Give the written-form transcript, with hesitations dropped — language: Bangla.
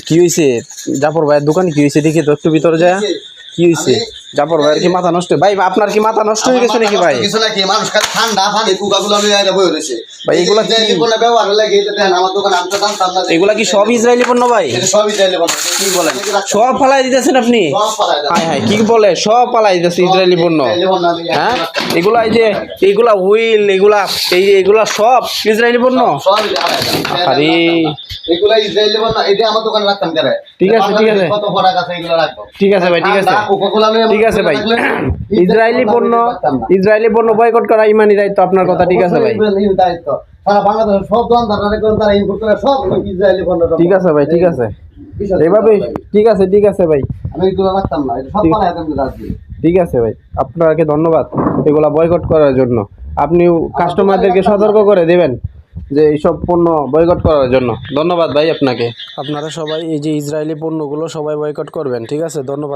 কি হয়েছে জাফর ভাইয়ের দোকান কি হয়েছে দেখি তো একটু ভিতরে যায় কি হয়েছে জাফর ভাইয়ের কি মাথা নষ্ট ভাই আপনার কি মাথা নষ্ট হয়ে গেছে নাকি ভাই কিছু নাকি মানুষ খালি ঠান্ডা পানি কুকাগুলো লইয়া বই রয়েছে ভাই এগুলা কি কোনো ব্যবহার লাগে এটা দেন আমার দোকান আমি তো জানতাম না এগুলা কি সব ইসরায়েলি পণ্য ভাই এটা সব ইসরায়েলি পণ্য কি বলেন সব ফালাই দিতেছেন আপনি সব পালায় দাও হ্যাঁ হ্যাঁ কি বলে সব ফালাই দিতেছে ইসরায়েলি পণ্য হ্যাঁ এগুলা এই যে এগুলা হুইল এগুলা এই যে এগুলা সব ইসরায়েলি পণ্য সব পালায় আরে এগুলা ইসরায়েলি পণ্য এটা আমার দোকানে রাখতাম কেন ঠিক আছে ঠিক আছে কত প্রোডাক্ট আছে এগুলো রাখবো ঠিক আছে ভাই ঠিক আছে ঠিক আছে ভাই ইসরায়েলি পণ্য বয়কট করা ইমানি দায়িত্ব আপনার কথা ঠিক আছে ভাই দায়িত্ব সারা বাংলাদেশের সব দোকানদাররা করেন তারা ইম্পোর্ট করে সব ইসরায়েলি পণ্য ঠিক আছে ভাই ঠিক আছে এভাবে ঠিক আছে ভাই আমি এগুলো রাখতাম না এটা সব পালায় একদম রাখবি ঠিক আছে ভাই আপনাকে ধন্যবাদ এগুলা বয়কট করার জন্য আপনি কাস্টমারদেরকে সতর্ক করে দেবেন যে এইসব পণ্য বয়কট করার জন্য ধন্যবাদ ভাই আপনাকে আপনারা সবাই এই যে ইসরায়েলি পণ্যগুলো সবাই বয়কট করবেন ঠিক আছে ধন্যবাদ